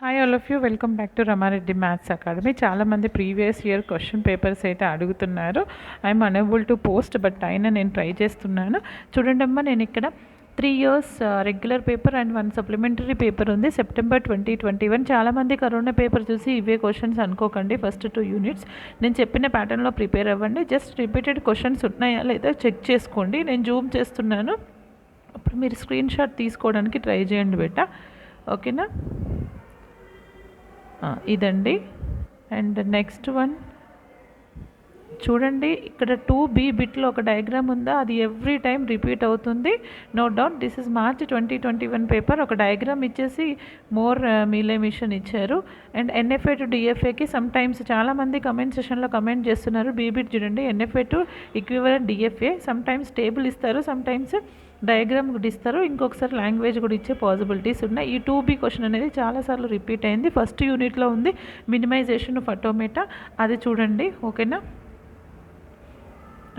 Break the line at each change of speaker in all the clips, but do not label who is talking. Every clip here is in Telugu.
Hi all of you, welcome back to Rama Reddy maths academy. చాలామంది ప్రీవియస్ ఇయర్ క్వశ్చన్ పేపర్స్ అయితే అడుగుతున్నారు. I'm unable to post, but అయినా నేను ట్రై చేస్తున్నాను. చూడండి అమ్మా, నేను ఇక్కడ 3 years regular paper and 1 supplementary paper ఉంది. సెప్టెంబర్ 2021. చాలామంది కరోనా పేపర్ చూసి ఇవే క్వశ్చన్స్ అనుకోకండి. ఫస్ట్ 2 units నేను చెప్పిన ప్యాటర్న్లో ప్రిపేర్ అవ్వండి. జస్ట్ రిపీటెడ్ క్వశ్చన్స్ ఉన్నాయా లేదా చెక్ చేసుకోండి. నేను జూమ్ చేస్తున్నాను, అప్పుడు మీరు స్క్రీన్ షాట్ తీసుకోవడానికి ట్రై చేయండి బేటా. ఓకేనా? ఇదండి. అండ్ నెక్స్ట్ వన్ చూడండి, ఇక్కడ 2B బిట్లో ఒక డయాగ్రామ్ ఉందా, అది ఎవ్రీ టైం రిపీట్ అవుతుంది. No doubt this is March 2021 paper. ఒక డయాగ్రామ్ ఇచ్చేసి మోర్ మీలే మిషన్ ఇచ్చారు. అండ్ ఎన్ఎఫ్ఏ టు డిఎఫ్ఏకి సమ్ టైమ్స్ చాలామంది కమెంట్ సెషన్లో కమెంట్ చేస్తున్నారు. బీబిట్ చూడండి, NFA to equivalent DFA. Sometimes table ఇస్తారు, సమ్ టైమ్స్ డయాగ్రామ్ కూడా ఇస్తారు, ఇంకొకసారి లాంగ్వేజ్ కూడా ఇచ్చే పాసిబిలిటీస్ ఉన్నాయి. ఈ 2B క్వశ్చన్ అనేది చాలాసార్లు రిపీట్ అయింది. ఫస్ట్ యూనిట్లో ఉంది మినిమైజేషన్ ఆఫ్ ఆటోమేటా, అది చూడండి. ఓకేనా?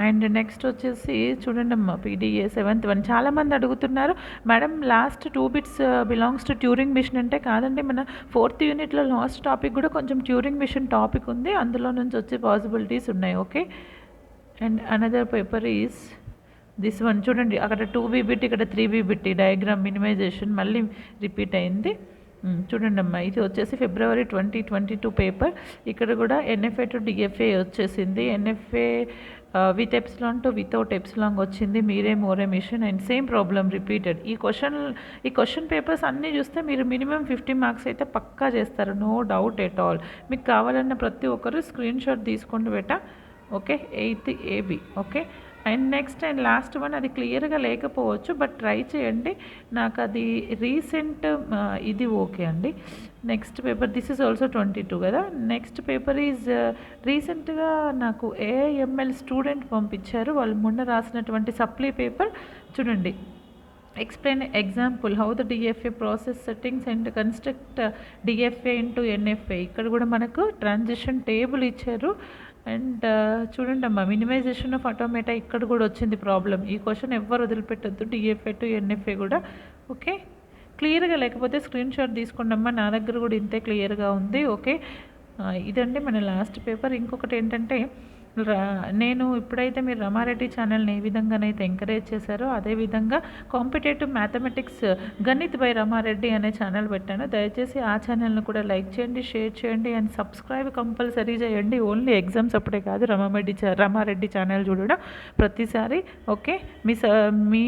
అండ్ నెక్స్ట్ వచ్చేసి చూడండి అమ్మా, పీడిఏ 7th one. చాలామంది అడుగుతున్నారు, madam last 2 bits belongs to Turing machine అంటే. కాదండి, మన 4th యూనిట్లో లాస్ట్ టాపిక్ కూడా కొంచెం ట్యూరింగ్ మిషన్ టాపిక్ ఉంది, అందులో నుంచి వచ్చే పాసిబిలిటీస్ ఉన్నాయి. Okay. And another paper is this one. చూడండి, అక్కడ 2B బిట్, ఇక్కడ 3B బిట్. డయాగ్రామ్ మినిమైజేషన్ మళ్ళీ రిపీట్ అయింది. చూడండి అమ్మా, ఇది వచ్చేసి ఫిబ్రవరి 2022 పేపర్. ఇక్కడ కూడా ఎన్ఎఫ్ఏ టు డిఎఫ్ఏ వచ్చేసింది. NFA with epsilon to without epsilon వచ్చింది. మీరే Moore machine and same problem repeated. ఈ క్వశ్చన్ పేపర్స్ అన్నీ చూస్తే మీరు మినిమం 50 మార్క్స్ అయితే పక్కా చేస్తారు, నో డౌట్ ఎట్ ఆల్. మీకు కావాలన్న ప్రతి ఒక్కరు స్క్రీన్ షాట్ తీసుకోండి బేటా. Okay, 8th AB. Okay. And next and last one, అది క్లియర్గా లేకపోవచ్చు, బట్ ట్రై చేయండి. నాకు అది రీసెంట్ ఇది ఓకే అండి. Next paper this is also 22 కదా. నెక్స్ట్ పేపర్ ఈజ్ రీసెంట్గా నాకు ఏఐఎంఎల్ స్టూడెంట్ పంపించారు, వాళ్ళు మొన్న రాసినటువంటి సప్లీ పేపర్. చూడండి, explain example how the DFA process settings and construct DFA into NFA. ఇక్కడ కూడా మనకు ట్రాన్సిషన్ టేబుల్ ఇచ్చారు. అండ్ చూడండి అమ్మా, మినిమైజేషన్ ఆఫ్ ఆటోమేటా ఇక్కడ కూడా వచ్చింది ప్రాబ్లం. ఈ క్వశ్చన్ ఎవ్వరు వదిలిపెట్టద్దు, డిఎఫ్ఏ టు ఎన్ఎఫ్ఏ కూడా. ఓకే, క్లియర్గా లేకపోతే స్క్రీన్ షాట్ తీసుకోండి అమ్మా. నా దగ్గర కూడా ఇంతే క్లియర్గా ఉంది. ఓకే, ఇదండి మన లాస్ట్ పేపర్. ఇంకొకటి ఏంటంటే, నేను ఇప్పుడైతే మీరు రమారెడ్డి ఛానల్ని ఏ విధంగానైతే ఎంకరేజ్ చేశారో, అదేవిధంగా competitive mathematics Ganit by Rama Reddy అనే ఛానల్ పెట్టాను. దయచేసి ఆ ఛానల్ని కూడా లైక్ చేయండి, షేర్ చేయండి అండ్ సబ్స్క్రైబ్ కంపల్సరీ చేయండి. ఓన్లీ ఎగ్జామ్స్ అప్పుడే కాదు, రమారెడ్డి ఛానల్ చూడడం ప్రతిసారి. ఓకే, మీ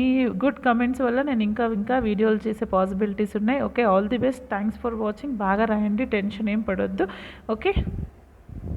గుడ్ కమెంట్స్ వల్ల నేను ఇంకా వీడియోలు చేసే పాసిబిలిటీస్ ఉన్నాయి. Okay, all the best. Thanks for watching. బాగా రాయండి, టెన్షన్ ఏం పడొద్దు. ఓకే.